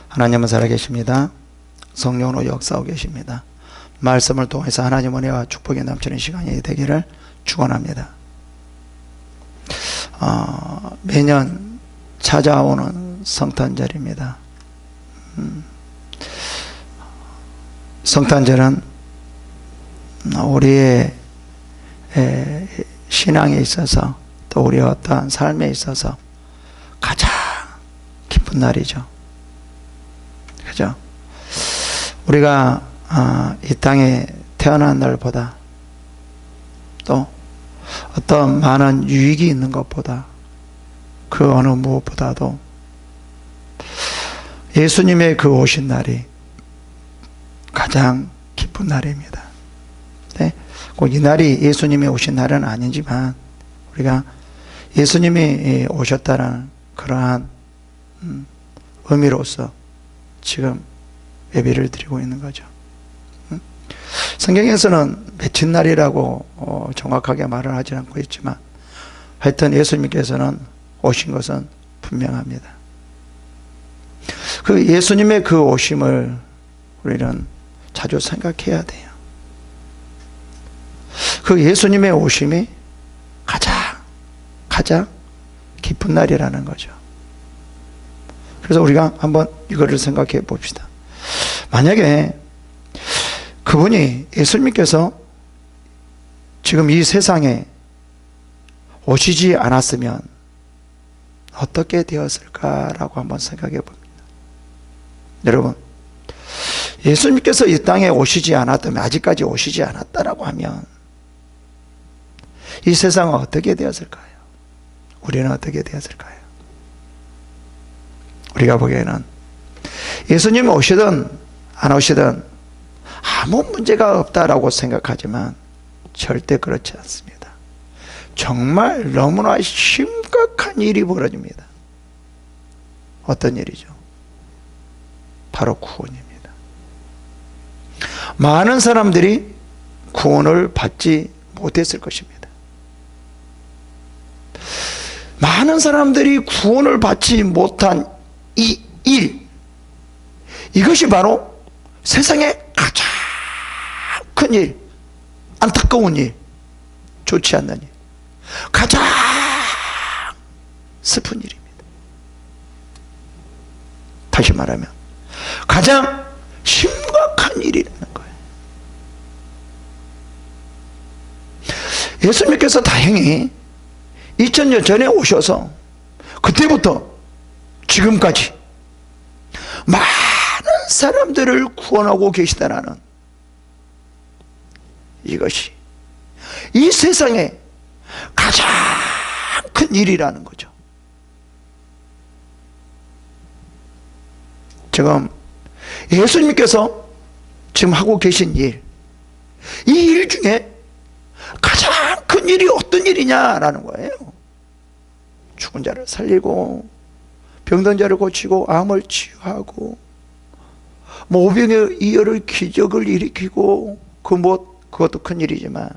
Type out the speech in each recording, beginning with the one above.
하나님은 살아계십니다. 성령으로 역사하고 계십니다. 말씀을 통해서 하나님 은혜와 축복이 넘치는 시간이 되기를 축원합니다. 매년 찾아오는 성탄절입니다. 성탄절은 우리의 신앙에 있어서 또 우리의 어떠한 삶에 있어서 가장 기쁜 날이죠. 그죠? 우리가 이 땅에 태어난 날보다 또 어떤 많은 유익이 있는 것보다 그 어느 무엇보다도 예수님의 그 오신 날이 가장 기쁜 날입니다. 네? 꼭 이 날이 예수님이 오신 날은 아니지만 우리가 예수님이 오셨다는 그러한 의미로서 지금 예배를 드리고 있는 거죠. 성경에서는 며칠날이라고 정확하게 말을 하지 않고 있지만 하여튼 예수님께서는 오신 것은 분명합니다. 그 예수님의 그 오심을 우리는 자주 생각해야 돼요. 그 예수님의 오심이 가장 기쁜 날이라는 거죠. 그래서 우리가 한번 이거를 생각해 봅시다. 만약에 그분이 예수님께서 지금 이 세상에 오시지 않았으면 어떻게 되었을까라고 한번 생각해 봅니다. 여러분, 예수님께서 이 땅에 오시지 않았다면, 아직까지 오시지 않았다라고 하면 이 세상은 어떻게 되었을까요? 우리는 어떻게 되었을까요? 우리가 보기에는 예수님이 오시든 안 오시든 아무 문제가 없다라고 생각하지만 절대 그렇지 않습니다. 정말 너무나 심각한 일이 벌어집니다. 어떤 일이죠? 바로 구원입니다. 많은 사람들이 구원을 받지 못했을 것입니다. 많은 사람들이 구원을 받지 못한 이 일, 이것이 바로 세상에 가장 큰 일, 안타까운 일, 좋지 않는 일, 가장 슬픈 일입니다. 다시 말하면 가장 심각한 일이라는 거예요. 예수님께서 다행히 2000년 전에 오셔서 그때부터 지금까지 많은 사람들을 구원하고 계시다라는 이것이 이 세상에 가장 큰 일이라는 거죠. 지금 예수님께서 지금 하고 계신 일, 이 일 중에 가장 큰 일이 어떤 일이냐라는 거예요. 죽은 자를 살리고 병든 자를 고치고 암을 치유하고 모병의 이어를 기적을 일으키고 그것도 큰 일이지만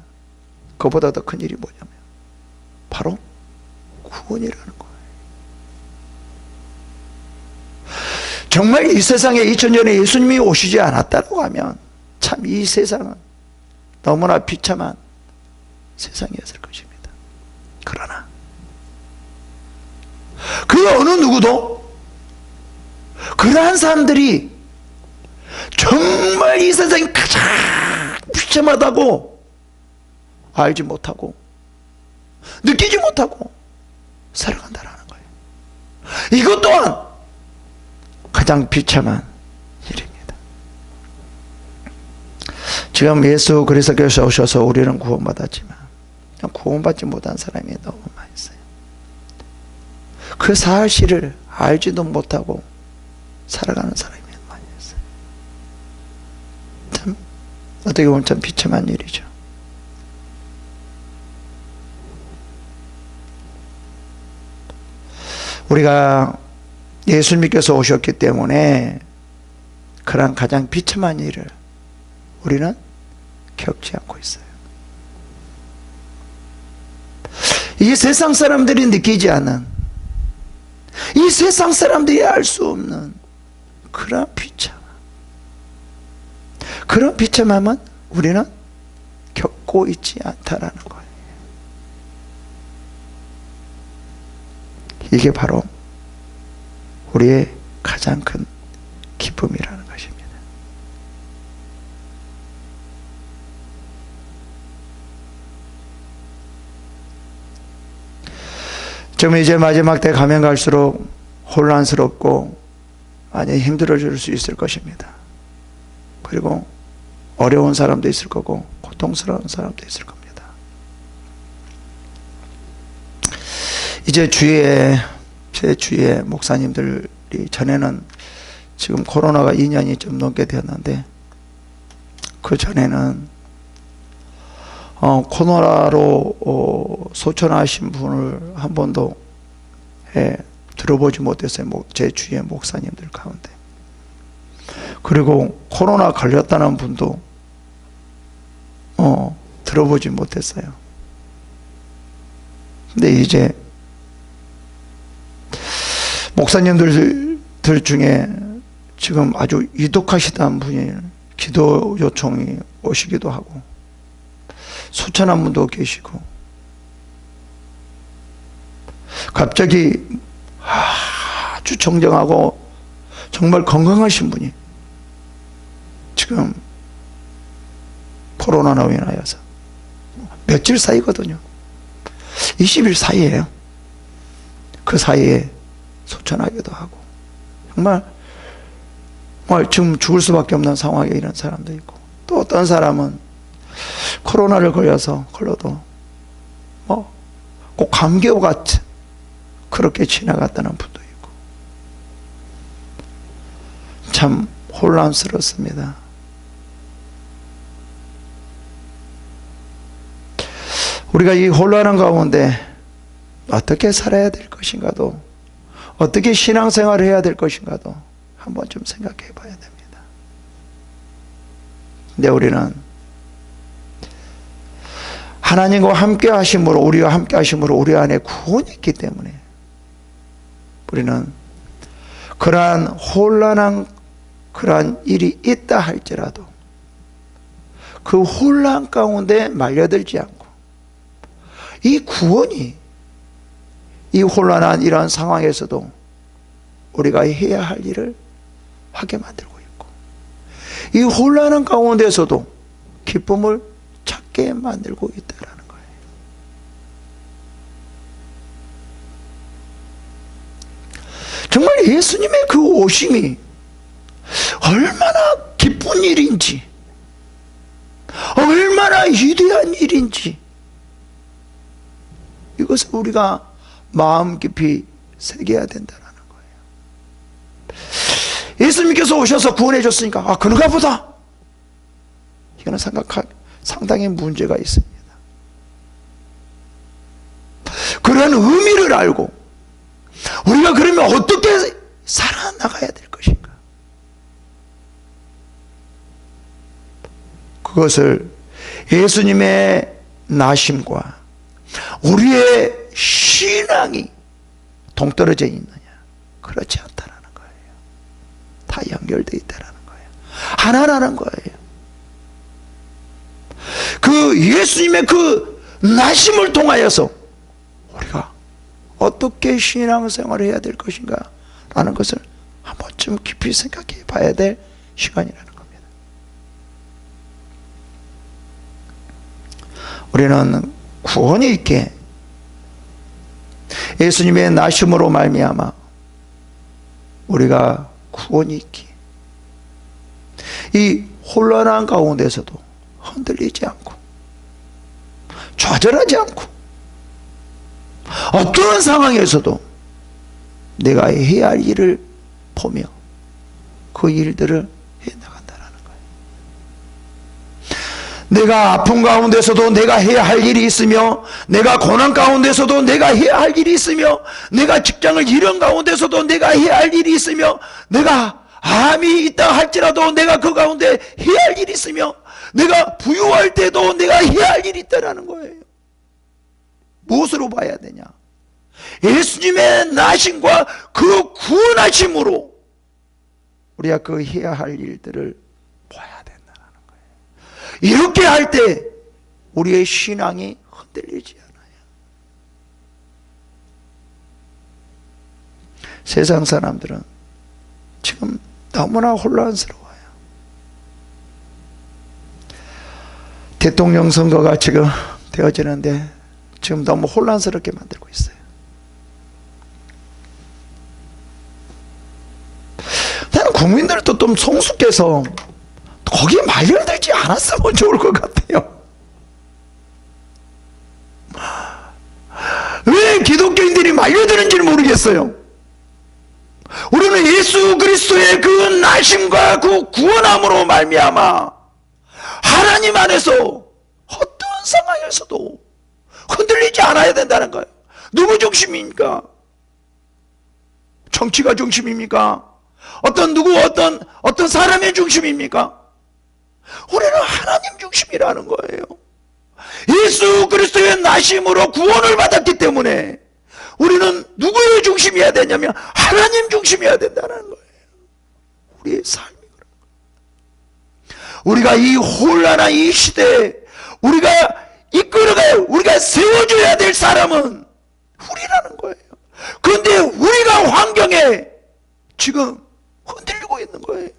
그보다 더 큰 일이 뭐냐면 바로 구원이라는 거예요. 정말 이 세상에 2000년에 예수님이 오시지 않았다고 하면 참 이 세상은 너무나 비참한 세상이었을 것입니다. 그러나 그 어느 누구도 그러한 사람들이 정말 이 세상이 가장 비참하다고 알지 못하고 느끼지 못하고 살아간다는 거예요. 이것 또한 가장 비참한 일입니다. 지금 예수 그리스도께서 오셔서 우리는 구원받았지만 구원받지 못한 사람이 너무 많이 있어요. 그 사실을 알지도 못하고 살아가는 사람이 많이 있어요. 참 어떻게 보면 참 비참한 일이죠. 우리가 예수님께서 오셨기 때문에 그런 가장 비참한 일을 우리는 겪지 않고 있어요. 이 세상 사람들이 느끼지 않는, 이 세상 사람들이 알 수 없는 그런 비참, 그런 비참함은 우리는 겪고 있지 않다라는 거예요. 이게 바로 우리의 가장 큰 기쁨이라는 것입니다. 지금 이제 마지막 때 가면 갈수록 혼란스럽고 많이 힘들어질 수 있을 것입니다. 그리고 어려운 사람도 있을 거고 고통스러운 사람도 있을 겁니다. 이제 제 주위에 목사님들이, 전에는 지금 코로나가 2년이 좀 넘게 되었는데, 그 전에는 코로나로 소천하신 분을 한 번도 들어보지 못했어요. 제 주위의 목사님들 가운데. 그리고 코로나 걸렸다는 분도 들어보지 못했어요. 근데 이제 목사님들 중에 지금 아주 위독하시다는 분이 기도 요청이 오시기도 하고, 수천한 분도 계시고, 갑자기 아주 정정하고 정말 건강하신 분이 지금 코로나로 인하여서 며칠 사이거든요. 20일 사이에요. 그 사이에 소천하기도 하고, 정말 지금 죽을 수밖에 없는 상황에 이런 사람도 있고, 또 어떤 사람은 코로나를 걸려도 꼭 감기와 같이 그렇게 지나갔다는 분도 있고, 참 혼란스럽습니다. 우리가 이 혼란한 가운데 어떻게 살아야 될 것인가도, 어떻게 신앙생활을 해야 될 것인가도 한번 좀 생각해 봐야 됩니다. 근데 우리는 하나님과 함께 하심으로, 우리와 함께 하심으로 우리 안에 구원이 있기 때문에, 우리는 그러한 혼란한 그러한 일이 있다 할지라도 그 혼란 가운데 말려들지 않고, 이 구원이 이 혼란한 이러한 상황에서도 우리가 해야 할 일을 하게 만들고 있고, 이 혼란한 가운데서도 기쁨을 찾게 만들고 있다는 거예요. 정말 예수님의 그 오심이 얼마나 기쁜 일인지, 얼마나 위대한 일인지, 이것을 우리가 마음 깊이 새겨야 된다는 거예요. 예수님께서 오셔서 구원해 줬으니까 그런가 보다, 이거는 상당히 문제가 있습니다. 그런 의미를 알고 우리가 그러면 어떻게 살아나가야 될 것인가, 그것을 예수님의 나심과 우리의 신앙이 동떨어져 있느냐, 그렇지 않다라는 거예요. 다 연결되어 있다라는 거예요. 하나라는 거예요. 그 예수님의 그 나심을 통하여서 우리가 어떻게 신앙생활을 해야 될 것인가 라는 것을 한 번쯤 깊이 생각해 봐야 될 시간이라는 겁니다. 우리는 구원이 있게 예수님의 나심으로 말미암아 우리가 구원이 있기, 이 혼란한 가운데서도 흔들리지 않고 좌절하지 않고 어떠한 상황에서도 내가 해야 할 일을 보며 그 일들을 해나간다는 거예요. 내가 아픔 가운데서도 내가 해야 할 일이 있으며, 내가 고난 가운데서도 내가 해야 할 일이 있으며, 내가 직장을 잃은 가운데서도 내가 해야 할 일이 있으며, 내가 암이 있다 할지라도 내가 그 가운데 해야 할 일이 있으며, 내가 부유할 때도 내가 해야 할 일이 있다는 거예요. 무엇으로 봐야 되냐? 예수님의 나심과 그 구원하심으로 우리가 그 해야 할 일들을 봐야 된다는 거예요. 이렇게 할 때 우리의 신앙이 흔들리지 않아요. 세상 사람들은 지금 너무나 혼란스러워요. 대통령 선거가 지금 되어지는데 지금 너무 혼란스럽게 만들고 있어요. 나는 국민들도 좀 성숙해서 거기에 말려들지 않았으면 좋을 것 같아요. 왜 기독교인들이 말려드는지를 모르겠어요. 우리는 예수 그리스도의 그 나심과 그 구원함으로 말미암아 하나님 안에서 어떤 상황에서도 흔들리지 않아야 된다는 거예요. 누구 중심입니까? 정치가 중심입니까? 어떤 사람의 중심입니까? 우리는 하나님 중심이라는 거예요. 예수 그리스도의 나심으로 구원을 받았기 때문에 우리는 누구의 중심이어야 되냐면 하나님 중심이어야 된다는 거예요. 우리의 삶이 그런 거예요. 우리가 이 혼란한 이 시대에 우리가 이끌어가야, 우리가 세워줘야 될 사람은 우리라는 거예요. 그런데 우리가 환경에 지금 흔들리고 있는 거예요.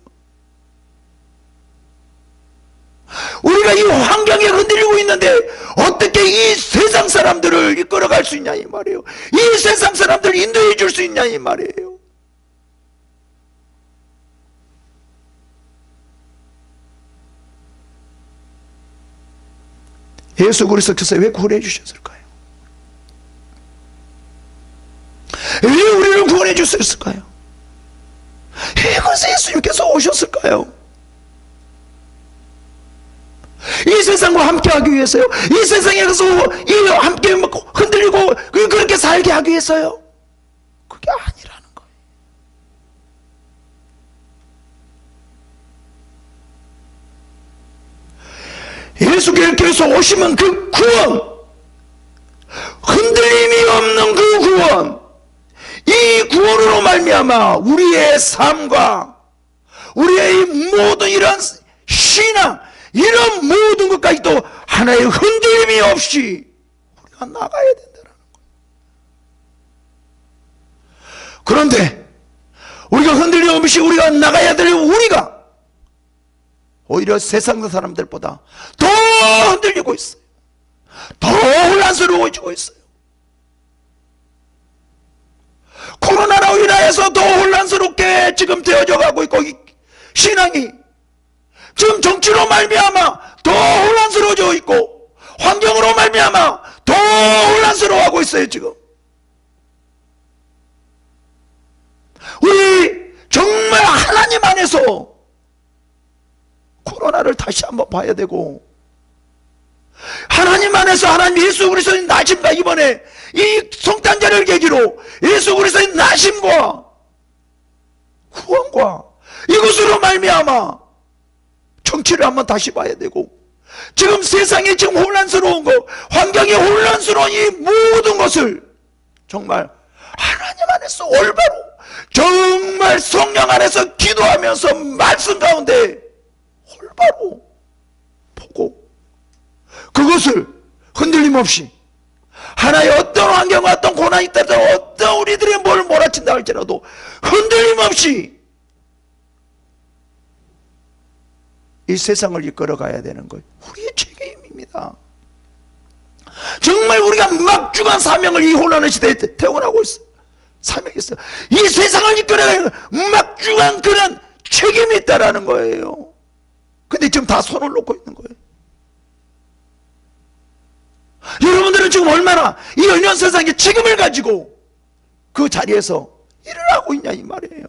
우리가 이 환경에 흔들리고 있는데 어떻게 이 세상 사람들을 이끌어갈 수 있냐 이 말이에요. 이 세상 사람들을 인도해 줄 수 있냐 이 말이에요. 예수 그리스도께서 왜 구원해 주셨을까요? 왜 우리를 구원해 주셨을까요? 왜 그래서 예수님께서 오셨을까요? 이 세상과 함께하기 위해서요? 이 세상에 가서 함께 흔들리고 그렇게 살게 하기 위해서요? 그게 아니라는 거예요. 예수께서 오시면 그 구원, 흔들림이 없는 그 구원, 이 구원으로 말미암아 우리의 삶과 우리의 모든 이런 신앙, 이런 모든 것까지도 하나의 흔들림이 없이 우리가 나가야 된다는 거예요. 그런데 우리가 흔들림 없이 우리가 나가야 될 우리가 오히려 세상 사람들보다 더 흔들리고 있어요. 더 혼란스러워지고 있어요. 코로나로 인하여서 더 혼란스럽게 지금 되어져 가고 있고, 신앙이 지금 정치로 말미암아 더 혼란스러워져 있고, 환경으로 말미암아 더 혼란스러워하고 있어요. 지금 우리 정말 하나님 안에서 코로나를 다시 한번 봐야 되고, 하나님 안에서 하나님 예수 그리스도의 나심과 이번에 이 성탄절을 계기로 예수 그리스도의 나심과 구원과 이것으로 말미암아 정치를 한번 다시 봐야 되고, 지금 세상이 지금 혼란스러운 것, 환경이 혼란스러운 이 모든 것을 정말 하나님 안에서 올바로 정말 성령 안에서 기도하면서 말씀 가운데 올바로 보고, 그것을 흔들림 없이 하나의 어떤 환경과 어떤 고난이 있다도 어떤 우리들이 뭘 몰아친다 할지라도 흔들림 없이 이 세상을 이끌어 가야 되는 거예요. 우리의 책임입니다. 정말 우리가 막중한 사명을 이 혼란의 시대에 태어나고 있어요. 사명이 있어요. 이 세상을 이끌어가는 막중한 그런 책임이 있다라는 거예요. 근데 지금 다 손을 놓고 있는 거예요. 여러분들은 지금 얼마나 이 연연 세상의 책임을 가지고 그 자리에서 일을 하고 있냐 이 말이에요.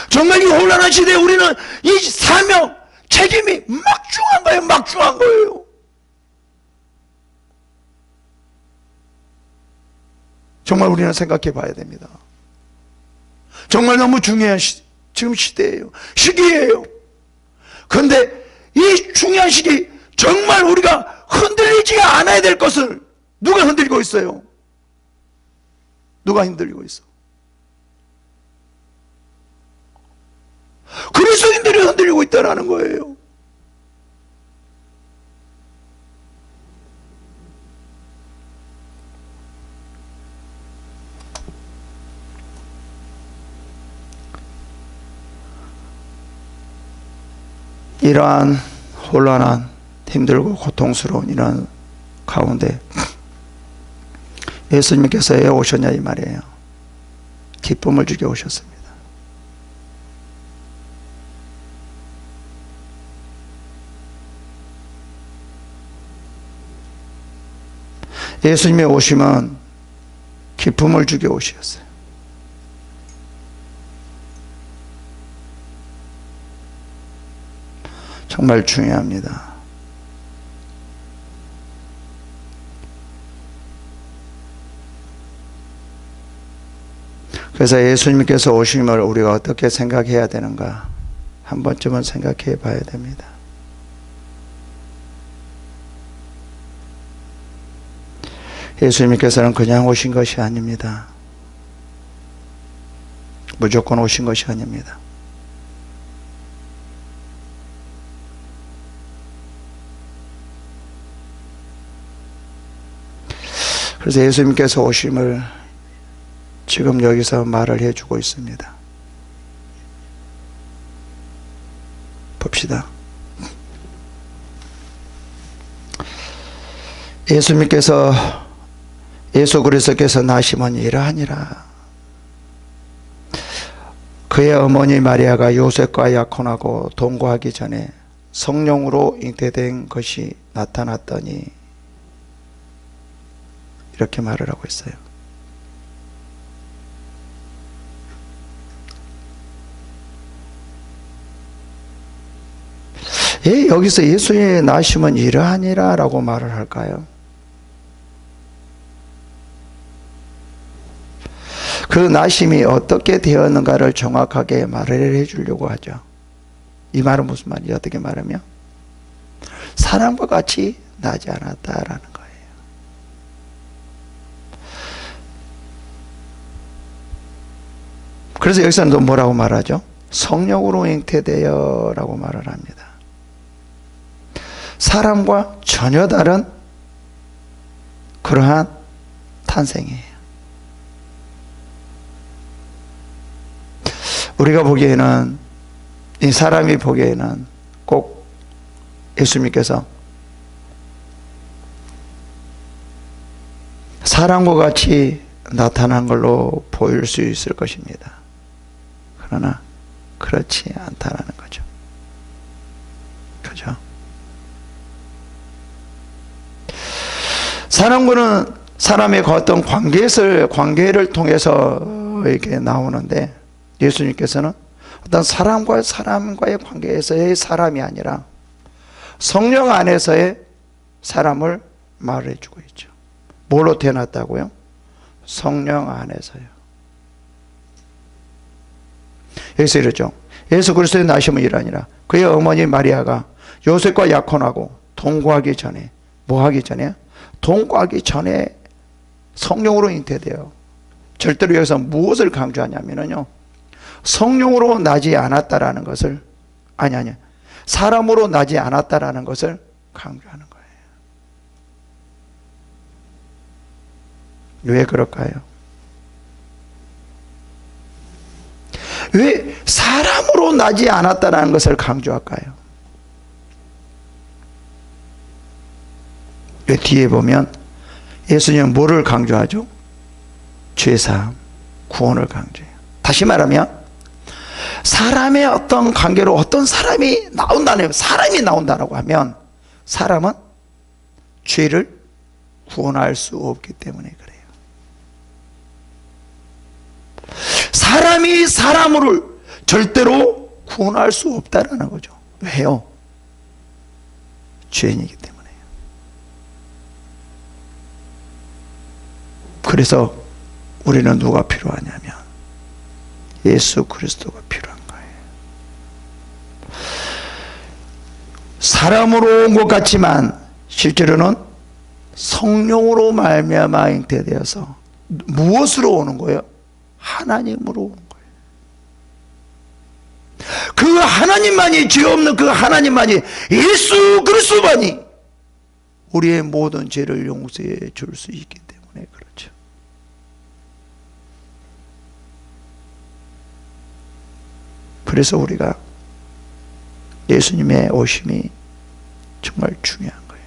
정말 이 혼란한 시대에 우리는 이 사명, 책임이 막중한 거예요. 막중한 거예요. 정말 우리는 생각해 봐야 됩니다. 정말 너무 중요한 지금 시대예요. 시기예요. 그런데 이 중요한 시기, 정말 우리가 흔들리지 않아야 될 것을 누가 흔들고 있어요? 누가 흔들리고 있어? 있다라는 거예요. 이러한 혼란한, 힘들고 고통스러운 이런 가운데 예수님께서 왜 오셨냐 이 말이에요. 기쁨을 주게 오셨습니다. 예수님의 오심은 기쁨을 주게 오셨어요. 정말 중요합니다. 그래서 예수님께서 오심을 우리가 어떻게 생각해야 되는가 한 번쯤은 생각해 봐야 됩니다. 예수님께서는 그냥 오신 것이 아닙니다. 무조건 오신 것이 아닙니다. 그래서 예수님께서 오심을 지금 여기서 말을 해주고 있습니다. 봅시다. 예수 그리스도께서 나심은 이러하니라. 그의 어머니 마리아가 요셉과 약혼하고 동거하기 전에 성령으로 잉태된 것이 나타났더니, 이렇게 말을 하고 있어요. 예, 여기서 예수의 나심은 이러하니라 라고 말을 할까요? 그 나심이 어떻게 되었는가를 정확하게 말을 해주려고 하죠. 이 말은 무슨 말이에요? 어떻게 말하면 사람과 같이 나지 않았다라는 거예요. 그래서 여기서는 또 뭐라고 말하죠? 성령으로 잉태되어 라고 말을 합니다. 사람과 전혀 다른 그러한 탄생이에요. 우리가 보기에는, 이 사람이 보기에는 꼭 예수님께서 사람과 같이 나타난 걸로 보일 수 있을 것입니다. 그러나 그렇지 않다라는 거죠. 그죠? 사람과는 사람의 어떤 관계를 통해서 이렇게 나오는데, 예수님께서는 어떤 사람과의 관계에서의 사람이 아니라 성령 안에서의 사람을 말해주고 있죠. 뭘로 태어났다고요? 성령 안에서요. 여기서 이러죠. 예수 그리스도의 나심은 이러하니라. 그의 어머니 마리아가 요셉과 약혼하고 동거하기 전에, 뭐 하기 전에? 동거하기 전에 성령으로 잉태돼요. 절대로 여기서 무엇을 강조하냐면요, 성령으로 나지 않았다라는 것을, 사람으로 나지 않았다라는 것을 강조하는 거예요. 왜 그럴까요? 왜 사람으로 나지 않았다라는 것을 강조할까요? 왜 뒤에 보면 예수님은 뭐를 강조하죠? 죄사함, 구원을 강조해요. 다시 말하면 사람의 어떤 관계로 어떤 사람이 나온다라고 하면 사람은 죄를 구원할 수 없기 때문에 그래요. 사람이 사람을 절대로 구원할 수 없다라는 거죠. 왜요? 죄인이기 때문에요. 그래서 우리는 누가 필요하냐면 예수 그리스도가 필요한 거예요. 사람으로 온 것 같지만 실제로는 성령으로 말미암아 잉태되어서 무엇으로 오는 거예요? 하나님으로 오는 거예요. 그 하나님만이, 죄 없는 그 하나님만이, 예수 그리스도만이 우리의 모든 죄를 용서해 줄 수 있기 때문에 그렇죠. 그래서 우리가 예수님의 오심이 정말 중요한 거예요.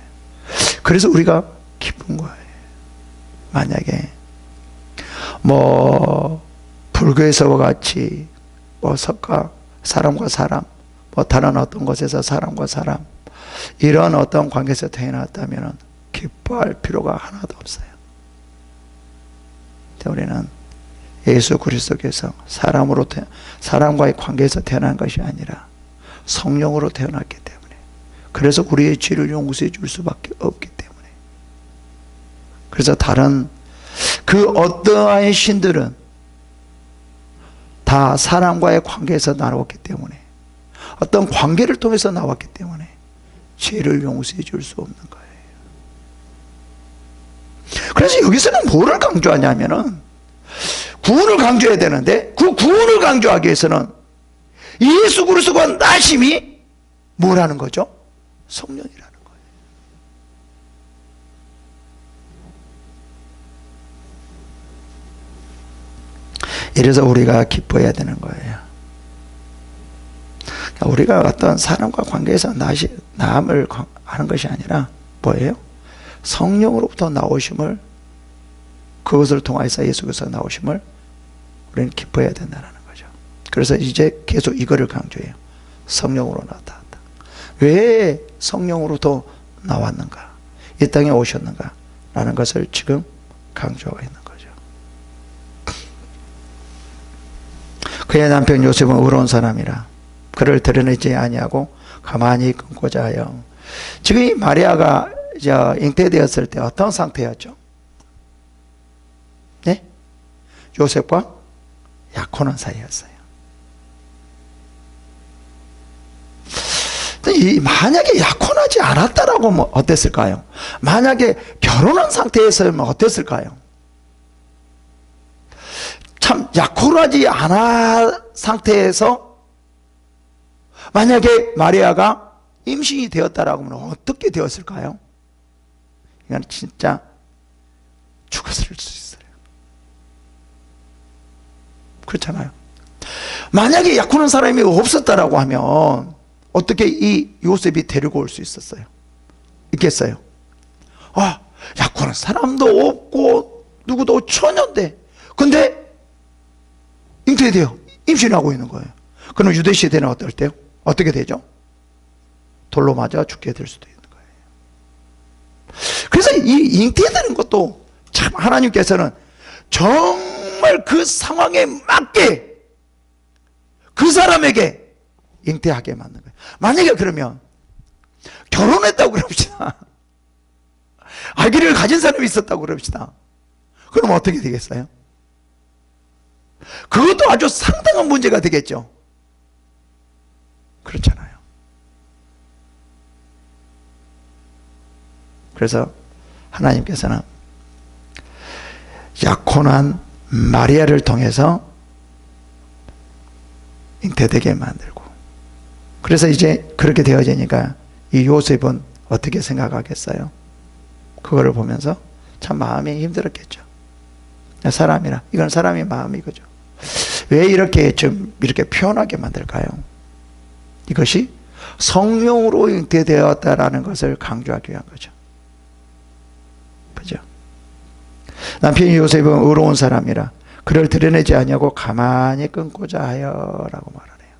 그래서 우리가 기쁜 거예요. 만약에 불교에서와 같이 석가, 사람과 사람, 다른 어떤 곳에서 사람과 사람, 이런 어떤 관계에서 태어났다면 기뻐할 필요가 하나도 없어요. 우리는 예수 그리스도께서 사람과의 관계에서 태어난 것이 아니라 성령으로 태어났기 때문에, 그래서 우리의 죄를 용서해 줄 수밖에 없기 때문에, 그래서 다른 그 어떠한 신들은 다 사람과의 관계에서 나왔기 때문에, 어떤 관계를 통해서 나왔기 때문에 죄를 용서해 줄 수 없는 거예요. 그래서 여기서는 뭐를 강조하냐면은 구원을 강조해야 되는데, 그 구원을 강조하기 위해서는 예수 그리스도가 나심이 뭐라는 거죠? 성령이라는 거예요. 이래서 우리가 기뻐해야 되는 거예요. 우리가 어떤 사람과 관계에서 나음을 하는 것이 아니라 뭐예요? 성령으로부터 나오심을, 그것을 통해서 예수께서 나오심을 우리는 기뻐해야 된다는 거죠. 그래서 이제 계속 이거를 강조해요. 성령으로 나타났다. 왜 성령으로부터 나왔는가? 이 땅에 오셨는가? 라는 것을 지금 강조하고 있는 거죠. 그의 남편 요셉은 의로운 사람이라 그를 드러내지 아니하고 가만히 끊고자 하여. 지금 이 마리아가 잉태되었을 때 어떤 상태였죠? 네? 요셉과 약혼한 사이였어요. 만약에 약혼하지 않았다라고 하면 어땠을까요? 만약에 결혼한 상태에서면 어땠을까요? 참, 약혼하지 않은 상태에서 만약에 마리아가 임신이 되었다라고 하면 어떻게 되었을까요? 이건 진짜 죽었을 수 있어요. 그렇잖아요. 만약에 약혼한 사람이 없었다라고 하면 어떻게 이 요셉이 데리고 올 수 있겠어요? 약혼한 사람도 없고 누구도 처녀인데, 근데 잉태돼요. 임신하고 있는 거예요. 그럼 유대 시대는 어떨 때요? 어떻게 되죠? 돌로 맞아 죽게 될 수도 있는 거예요. 그래서 이 잉태되는 것도 참 하나님께서는 정말 그 상황에 맞게 그 사람에게 잉태하게 만든 거예요. 만약에 그러면 결혼했다고 그럽시다. 아기를 가진 사람이 있었다고 그럽시다. 그럼 어떻게 되겠어요? 그것도 아주 상당한 문제가 되겠죠. 그렇잖아요. 그래서 하나님께서는 약혼한 마리아를 통해서 잉태되게 만들고, 그래서 이제 그렇게 되어지니까 이 요셉은 어떻게 생각하겠어요? 그거를 보면서 참 마음이 힘들었겠죠. 사람이라, 이건 사람의 마음이거죠. 왜 이렇게 표현하게 만들까요? 이것이 성령으로 잉태되었다라는 것을 강조하기 위한 거죠. 그죠? 남편이 요셉은 의로운 사람이라 그를 드러내지 아니하고 가만히 끊고자 하여라고 말하네요.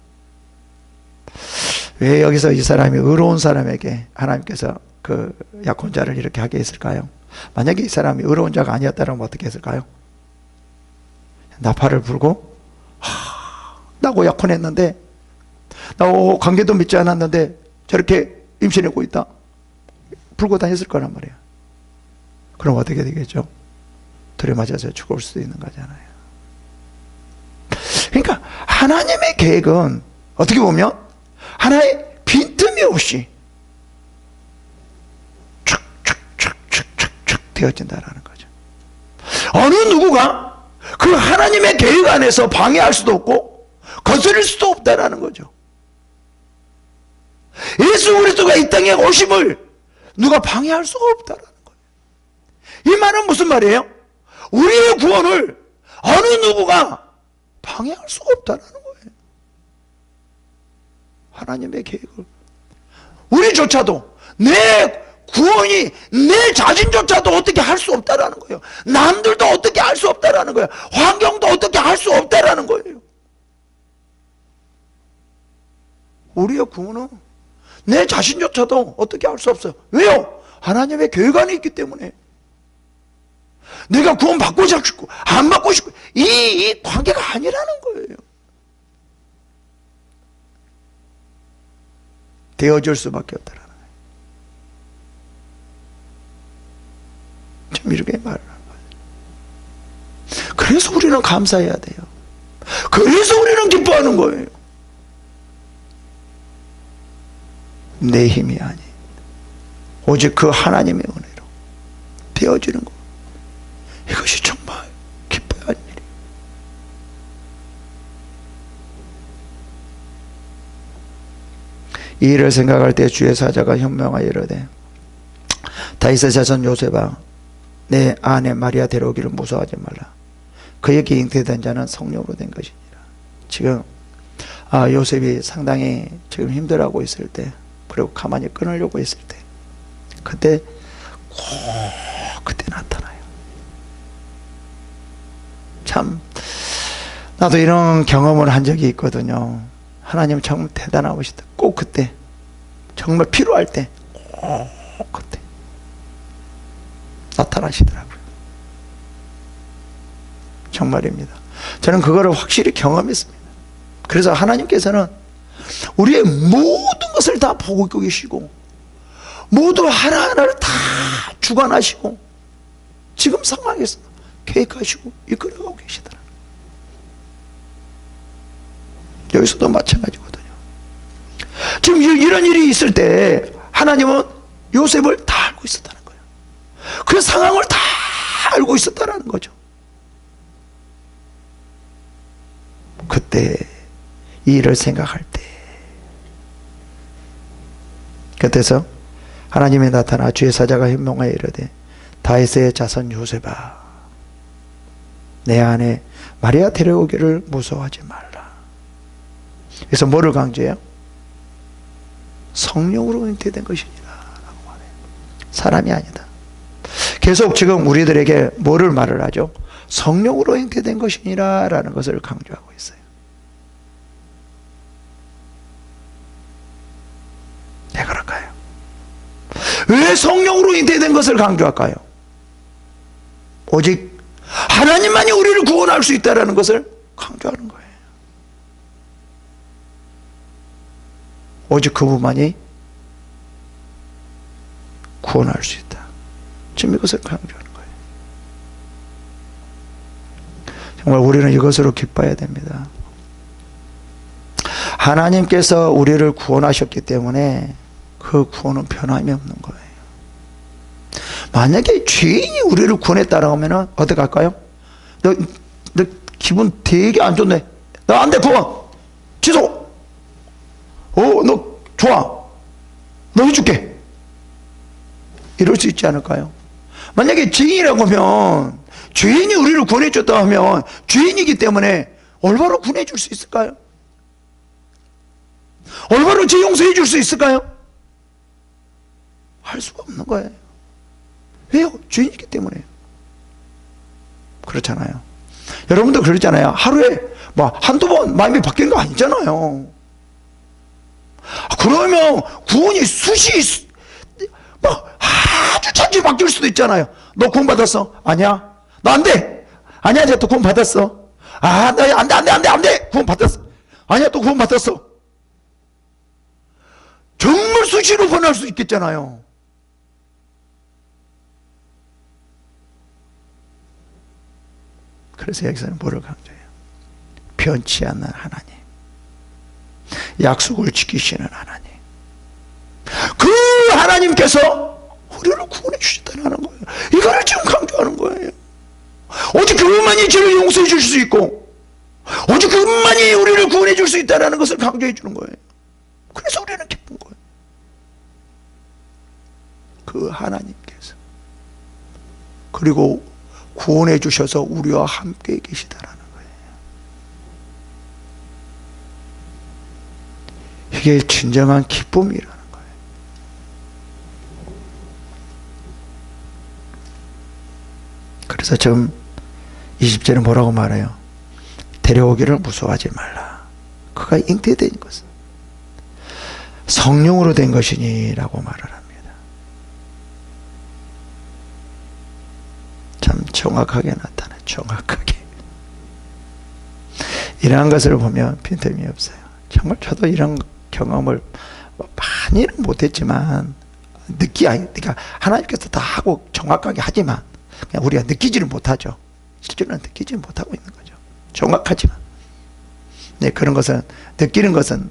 왜 여기서 이 사람이 의로운 사람에게 하나님께서 그 약혼자를 이렇게 하게 했을까요? 만약에 이 사람이 의로운 자가 아니었다면 어떻게 했을까요? 나팔을 불고 나하고 약혼했는데, 나하고 관계도 맺지 않았는데 저렇게 임신하고 있다, 불고 다녔을 거란 말이에요. 그럼 어떻게 되겠죠? 들이맞아서 죽을 수도 있는 거잖아요. 그러니까 하나님의 계획은 어떻게 보면 하나의 빈틈이 없이 축축축축축축 되어진다라는 거죠. 어느 누구가 그 하나님의 계획 안에서 방해할 수도 없고 거스릴 수도 없다라는 거죠. 예수 그리스도가 이 땅에 오심을 누가 방해할 수가 없다라는 거예요. 이 말은 무슨 말이에요? 우리의 구원을 어느 누구가 방해할 수가 없다라는 거예요. 하나님의 계획을 우리조차도 내 구원이 내 자신조차도 어떻게 할 수 없다라는 거예요. 남들도 어떻게 할 수 없다라는 거예요. 환경도 어떻게 할 수 없다라는 거예요. 우리의 구원은 내 자신조차도 어떻게 할 수 없어요. 왜요? 하나님의 계획 안에 있기 때문에. 내가 구원 받고 싶고 안 받고 싶고 이 관계가 아니라는 거예요. 되어줄 수밖에 없다라는 거예요. 좀 이렇게 말을 하는 거예요. 그래서 우리는 감사해야 돼요. 그래서 우리는 기뻐하는 거예요. 내 힘이 아닌 오직 그 하나님의 은혜로 되어지는 거. 이것이 정말 기뻐야 할 일이에요. 이 일을 생각할 때 주의 사자가 현명하여 이르되 다윗의 자손 요셉아 내 아내 마리아 데려오기를 무서워하지 말라. 그에게 잉태된 자는 성령으로 된 것이니라. 지금 요셉이 상당히 지금 힘들어하고 있을 때, 그리고 가만히 끊으려고 했을 때, 그때 나타나요. 참 나도 이런 경험을 한 적이 있거든요. 하나님 정말 대단하시다. 꼭 그때 정말 필요할 때 꼭 그때 나타나시더라고요. 정말입니다. 저는 그거를 확실히 경험했습니다. 그래서 하나님께서는 우리의 모든 것을 다 보고 계시고 모두 하나하나를 다 주관하시고 지금 상황에서 계획하시고 이끌어가고 계시더라. 여기서도 마찬가지거든요. 지금 이런 일이 있을 때 하나님은 요셉을 다 알고 있었다는 거예요. 그 상황을 다 알고 있었다는 거죠. 그때 이 일을 생각할 때, 그때서 하나님이 나타나 주의 사자가 현명하여 이르되 다윗의 자손 요셉아 내 아내 마리아 데려오기를 무서워하지 말라. 그래서 뭐를 강조해요? 성령으로 잉태된 것이니라 라고 하네요. 사람이 아니다. 계속 지금 우리들에게 뭐를 말을 하죠? 성령으로 잉태된 것이니라 라는 것을 강조하고 있어요. 왜 그럴까요? 왜 성령으로 잉태된 것을 강조할까요? 오직 하나님만이 우리를 구원할 수 있다는 것을 강조하는 거예요. 오직 그분만이 구원할 수 있다. 지금 이것을 강조하는 거예요. 정말 우리는 이것으로 기뻐해야 됩니다. 하나님께서 우리를 구원하셨기 때문에 그 구원은 변함이 없는 거예요. 만약에 죄인이 우리를 구원했다라고 하면 어떻게 할까요? 너 기분 되게 안 좋네. 너 안 돼, 구원. 취소. 너 좋아. 너 해줄게. 이럴 수 있지 않을까요? 만약에 죄인이라고 하면, 죄인이 우리를 구원해줬다 하면, 죄인이기 때문에 올바로 구원해줄 수 있을까요? 올바로 죄 용서해줄 수 있을까요? 할 수가 없는 거예요. 왜요? 죄인이기 때문에. 그렇잖아요. 여러분도 그러잖아요. 하루에 한두 번 마음이 바뀌는 거 아니잖아요. 그러면 구원이 아주 천천히 바뀔 수도 있잖아요. 너 구원 받았어? 아니야. 너 안 돼. 아니야, 이제 또 구원 받았어. 나 안 돼. 구원 받았어. 아니야, 또 구원 받았어. 정말 수시로 변할 수 있겠잖아요. 그래서 여기서는 뭐를 강조해요? 변치 않는 하나님, 약속을 지키시는 하나님, 그 하나님께서 우리를 구원해 주셨다는 거예요. 이거를 지금 강조하는 거예요. 오직 그분만이 죄를 용서해 줄 수 있고 오직 그분만이 우리를 구원해 줄 수 있다는 것을 강조해 주는 거예요. 그래서 우리는 기쁜 거예요. 그 하나님께서. 그리고 구원해 주셔서 우리와 함께 계시다라는 거예요. 이게 진정한 기쁨이라는 거예요. 그래서 지금 20절에 뭐라고 말해요? 데려오기를 무서워하지 말라. 그가 잉태된 것은 성령으로 된 것이니 라고 말을 합니다. 참 정확하게 나타나. 정확하게. 이러한 것을 보면 빈틈이 없어요. 정말 저도 이런 경험을 많이는 못했지만 그러니까 하나님께서 다 하고 정확하게 하지만 그냥 우리가 느끼지를 못하죠. 실제로는 느끼지 못하고 있는 거죠. 정확하지만. 네, 그런 것은 느끼는 것은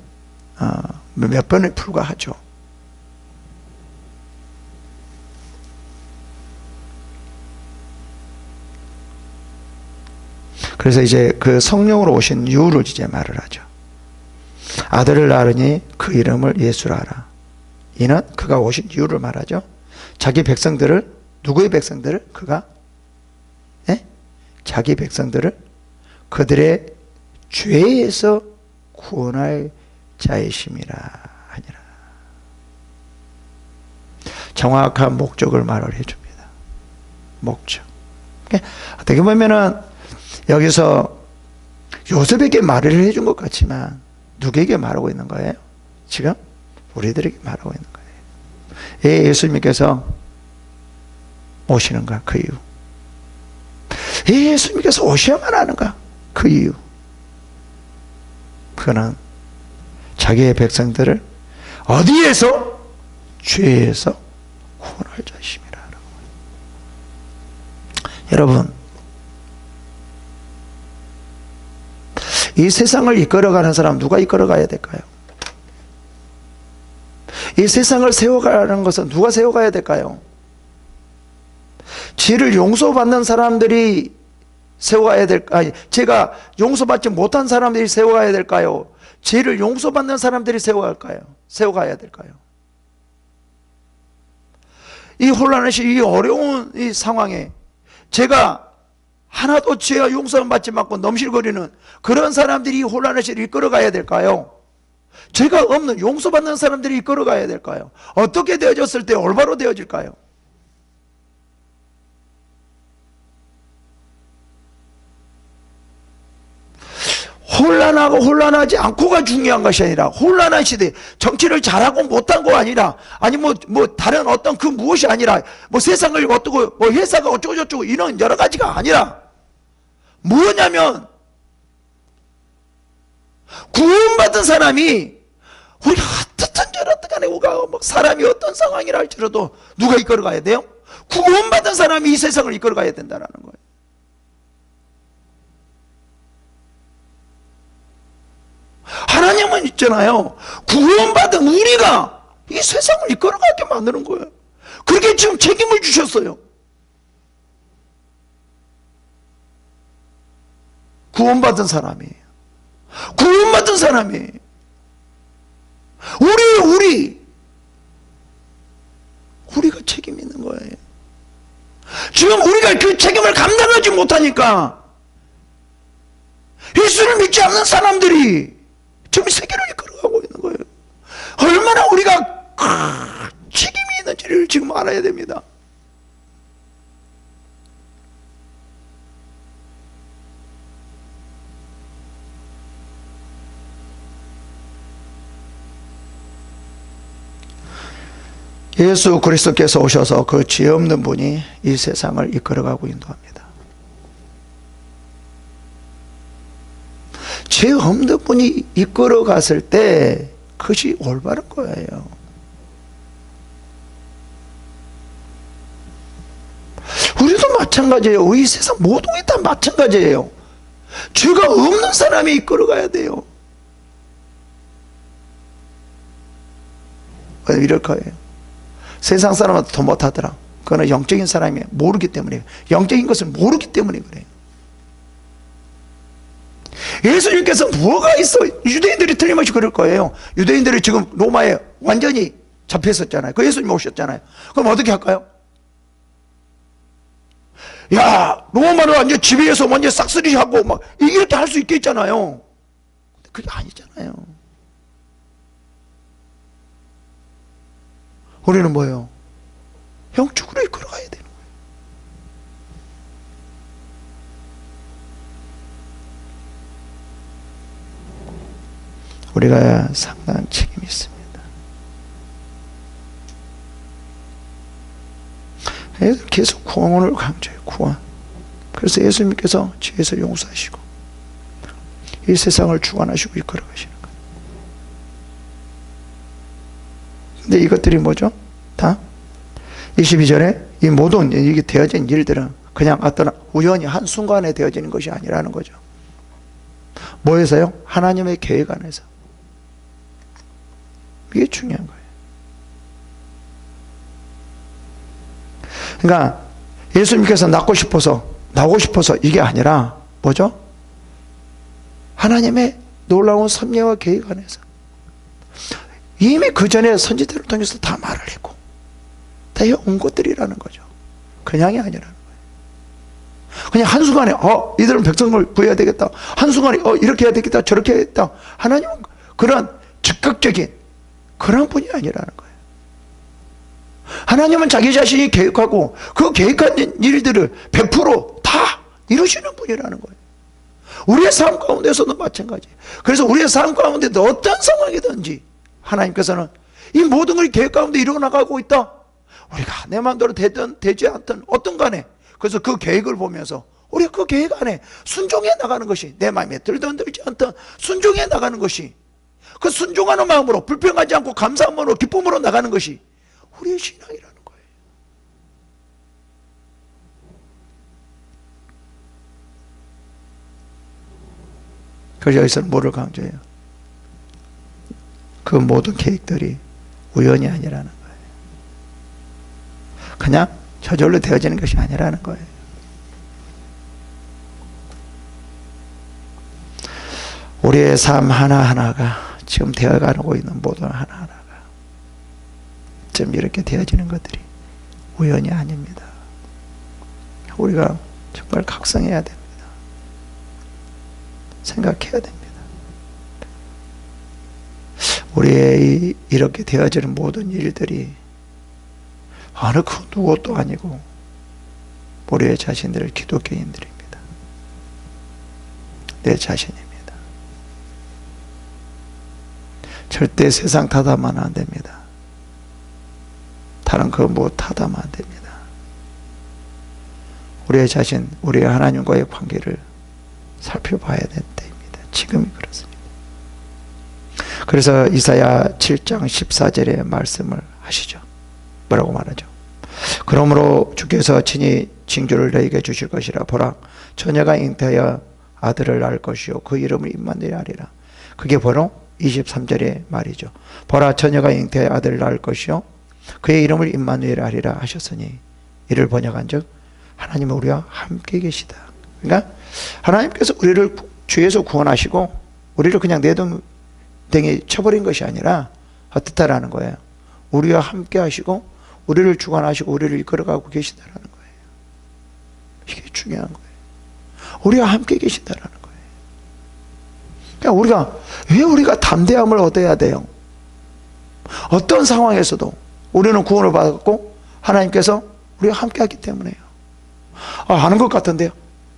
몇 번에 불과하죠. 그래서 이제 그 성령으로 오신 이유를 이제 말을 하죠. 아들을 낳으니 그 이름을 예수라 하라. 이는 그가 오신 이유를 말하죠. 자기 백성들을, 누구의 백성들을? 그가 자기 백성들을 그들의 죄에서 구원할 자이심이라 하니라. 정확한 목적을 말을 해줍니다. 목적. 어떻게 보면은 여기서 요셉에게 말을 해준 것 같지만 누구에게 말하고 있는 거예요? 지금 우리들에게 말하고 있는 거예요. 왜 예수님께서 오시는가? 그 이유. 왜 예수님께서 오셔야만 하는가? 그 이유. 그는 자기의 백성들을 어디에서? 죄에서 구원할 자이심이라. 여러분, 이 세상을 이끌어가는 사람 누가 이끌어가야 될까요? 이 세상을 세워가는 것은 누가 세워가야 될까요? 죄를 용서받는 사람들이 세워가야 될까요? 아니, 제가 용서받지 못한 사람들이 세워가야 될까요? 죄를 용서받는 사람들이 세워가야 될까요? 이 혼란하신 이 어려운 이 상황에 제가 하나도 죄와 용서는 받지 않고 넘실거리는 그런 사람들이 이 혼란의 시를 이끌어가야 될까요? 죄가 없는 용서받는 사람들이 이끌어가야 될까요? 어떻게 되어졌을 때 올바로 되어질까요? 혼란하고 혼란하지 않고가 중요한 것이 아니라 혼란한 시대, 정치를 잘하고 못한 거 아니라 아니 뭐 다른 어떤 그 무엇이 아니라 뭐 세상을 어떻고 뭐 회사가 어쩌고 저쩌고 이런 여러 가지가 아니라 뭐냐면 구원받은 사람이 우리가 어떻든 저렇든 간에 우리가 뭐 사람이 어떤 상황이라 할지라도 누가 이끌어가야 돼요? 구원받은 사람이 이 세상을 이끌어가야 된다는 거예요. 하나님은 있잖아요. 구원받은 우리가 이 세상을 이끌어가게 만드는 거예요. 그렇게 지금 책임을 주셨어요. 구원받은 사람이 우리가 책임 있는 거예요. 지금 우리가 그 책임을 감당하지 못하니까 예수를 믿지 않는 사람들이 지금 세계를 이끌어가고 있는 거예요. 얼마나 우리가 책임이 있는지를 지금 알아야 됩니다. 예수 그리스도께서 오셔서 그 죄 없는 분이 이 세상을 이끌어가고 인도합니다. 죄 없는 분이 이끌어갔을 때 그것이 올바른 거예요. 우리도 마찬가지예요. 이 세상 모든 게 다 마찬가지예요. 죄가 없는 사람이 이끌어가야 돼요. 왜 이럴 거예요? 세상 사람은 더 못하더라. 그거는 영적인 사람이 모르기 때문에, 영적인 것을 모르기 때문에 그래요. 예수님께서 뭐가 있어? 유대인들이 틀림없이 그럴 거예요. 유대인들이 지금 로마에 완전히 잡혔었잖아요. 그 예수님 오셨잖아요. 그럼 어떻게 할까요? 야, 로마로 완전 지배해서 완전 싹쓸이하고 막 이렇게 할 수 있겠잖아요. 그게 아니잖아요. 우리는 뭐예요? 영적으로 이끌어가야 되는 거예요. 우리가 상당한 책임이 있습니다. 계속 구원을 강조해요. 구원. 그래서 예수님께서 지혜에서 용서하시고 이 세상을 주관하시고 이끌어 가시는 거예요. 근데 이것들이 뭐죠? 다 22절에 이 모든 이게 되어진 일들은 그냥 어떤 우연히 한순간에 되어지는 것이 아니라는 거죠. 뭐에서요? 하나님의 계획 안에서. 이게 중요한 거예요. 그러니까 예수님께서 나오고 싶어서 이게 아니라 뭐죠? 하나님의 놀라운 섭리와 계획 안에서 이미 그 전에 선지자를 통해서 다 말을 했고 다 해온 것들이라는 거죠. 그냥이 아니라는 거예요. 그냥 한순간에 이들은 백성을 구해야 되겠다. 한순간에 이렇게 해야 되겠다. 저렇게 해야 되겠다. 하나님은 그런 즉각적인 그런 분이 아니라는 거예요. 하나님은 자기 자신이 계획하고 그 계획한 일들을 100% 다 이루시는 분이라는 거예요. 우리의 삶 가운데서도 마찬가지예요. 그래서 우리의 삶 가운데도 어떤 상황이든지 하나님께서는 이 모든 걸 계획 가운데 이루어나가고 있다. 우리가 내 마음대로 되든 되지 않든 어떤 간에 그래서 그 계획을 보면서 우리가 그 계획 안에 순종해 나가는 것이 내 마음에 들든 들지 않든 순종해 나가는 것이 그 순종하는 마음으로 불평하지 않고 감사함으로 기쁨으로 나가는 것이 우리의 신앙이라는 거예요. 그래서 여기서는 뭐를 강조해요? 그 모든 계획들이 우연이 아니라는 거예요. 그냥 저절로 되어지는 것이 아니라는 거예요. 우리의 삶 하나하나가 지금 되어가고 있는 모든 하나하나가 지금 이렇게 되어지는 것들이 우연이 아닙니다. 우리가 정말 각성해야 됩니다. 생각해야 됩니다. 우리의 이렇게 되어지는 모든 일들이 어느 그 누구도 아니고 우리의 자신들을 기독교인들입니다. 내 자신입니다. 절대 세상 탓하면 안 됩니다. 다른 그 뭐 탓하면 안 됩니다. 우리의 자신, 우리의 하나님과의 관계를 살펴봐야 될 때입니다. 지금이 그렇습니다. 그래서 이사야 7장 14절의 말씀을 하시죠. 뭐라고 말하죠? 그러므로 주께서 친히 징조를 너희에게 주실 것이라. 보라, 처녀가 잉태하여 아들을 낳을 것이요 그 이름을 임마누엘 하리라. 그게 바로 23절의 말이죠. 보라, 처녀가 잉태하여 아들을 낳을 것이요 그의 이름을 임마누엘 하리라 하셨으니 이를 번역한즉 하나님은 우리와 함께 계시다. 그러니까 하나님께서 우리를 주에서 구원하시고 우리를 그냥 내동댕이 쳐버린 것이 아니라 어떻다라는 거예요. 우리와 함께 하시고 우리를 주관하시고 우리를 이끌어가고 계시다라는 거예요. 이게 중요한 거예요. 우리와 함께 계시다라는 거예요. 그러니까 우리가 담대함을 얻어야 돼요. 어떤 상황에서도 우리는 구원을 받았고 하나님께서 우리와 함께 하기 때문에요. 아는 것 같은데요.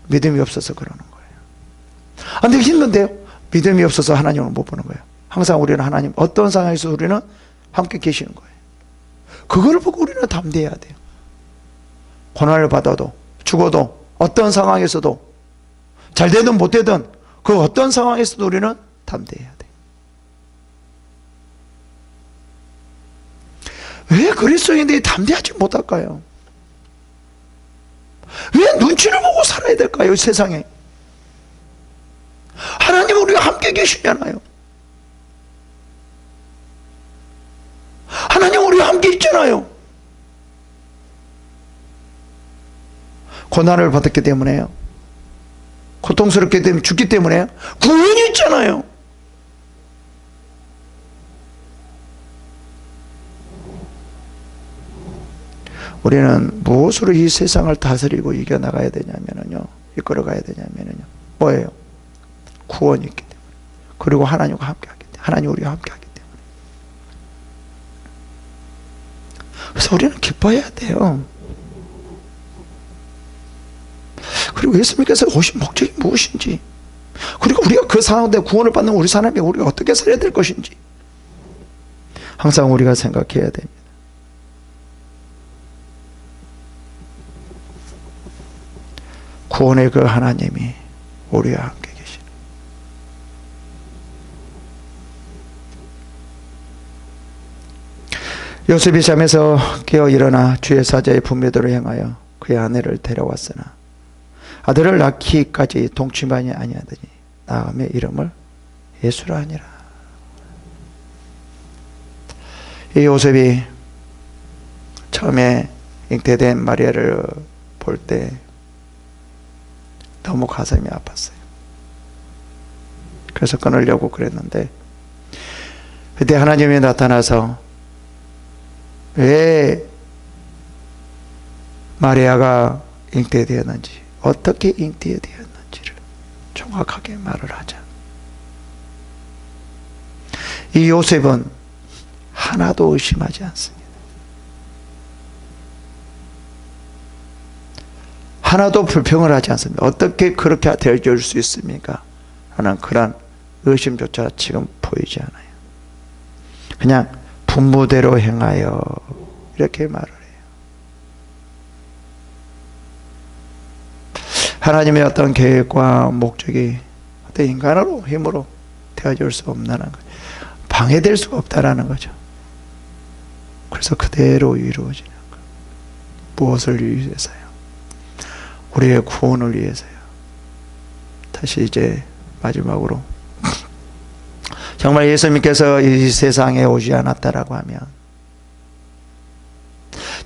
믿음이 없어서 그러는 거예요. 근데 힘든데요. 믿음이 없어서 하나님을 못 보는 거예요. 항상 우리는 하나님 어떤 상황에서 우리는 함께 계시는 거예요. 그걸 보고 우리는 담대해야 돼요. 고난을 받아도 죽어도 어떤 상황에서도 잘 되든 못 되든 그 어떤 상황에서도 우리는 담대해야 돼요. 왜 그리스도인들이 담대하지 못할까요? 왜 눈치를 보고 살아야 될까요? 이 세상에 하나님은 우리가 함께 계시잖아요. 하나님은 우리가 함께 있잖아요. 고난을 받았기 때문에요. 고통스럽게 되면 죽기 때문에 구원이 있잖아요. 우리는 무엇으로 이 세상을 다스리고 이겨나가야 되냐면요, 이끌어가야 되냐면요, 뭐예요? 구원이 있기 때문에. 그리고 하나님과 함께하기 때문에. 하나님 우리와 함께하기 때문에. 그래서 우리는 기뻐해야 돼요. 그리고 예수님께서 오신 목적이 무엇인지, 그리고 우리가 그 상황에 구원을 받는 우리 사람이 우리가 어떻게 살아야 될 것인지 항상 우리가 생각해야 됩니다. 구원의 그 하나님이 우리와 함께 계시는, 요셉이 잠에서 깨어 일어나 주의 사자의 분배대로 행하여 그의 아내를 데려왔으나 아들을 낳기까지 동침하니 아니하더니 나음의 이름을 예수라 하니라. 이 요셉이 처음에 잉태된 마리아를 볼 때 너무 가슴이 아팠어요. 그래서 끊으려고 그랬는데 그때 하나님이 나타나서 왜 마리아가 잉태되었는지, 어떻게 잉태되었는지를 정확하게 말을 하자. 이 요셉은 하나도 의심하지 않습니다. 하나도 불평을 하지 않습니다. 어떻게 그렇게 되어줄 수 있습니까? 하는 그런 의심조차 지금 보이지 않아요. 그냥 분모대로 행하여 이렇게 말을 해요. 하나님의 어떤 계획과 목적이 어떤 인간으로 힘으로 되어줄 수 없다는 거죠. 방해될 수가 없다라는 거죠. 그래서 그대로 이루어지는 거예요. 무엇을 위해서요? 우리의 구원을 위해서요. 다시 이제 마지막으로, 정말 예수님께서 이 세상에 오지 않았다라고 하면,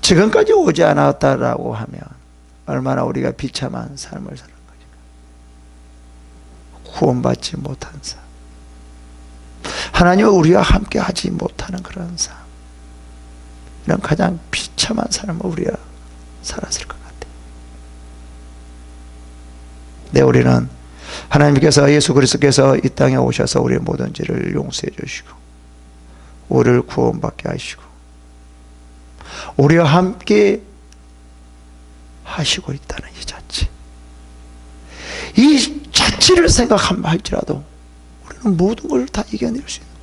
지금까지 오지 않았다라고 하면 얼마나 우리가 비참한 삶을 사는 거죠. 구원받지 못한 삶, 하나님과 우리와 함께 하지 못하는 그런 삶, 이런 가장 비참한 삶을 우리가 살았을 것 같아요. 네, 우리는 하나님께서, 예수 그리스도께서 이 땅에 오셔서 우리의 모든 죄를 용서해 주시고 우리를 구원받게 하시고 우리와 함께 하시고 있다는 이 자체, 이 자체를 생각하면 할지라도 우리는 모든 걸 다 이겨낼 수 있는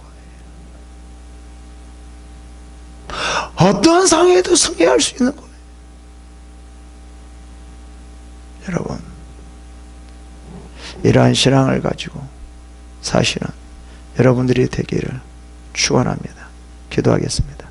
거예요. 어떠한 상황에도 승리할 수 있는 거예요. 여러분, 이러한 신앙을 가지고 사실은 여러분들이 되기를 축원합니다. 기도하겠습니다.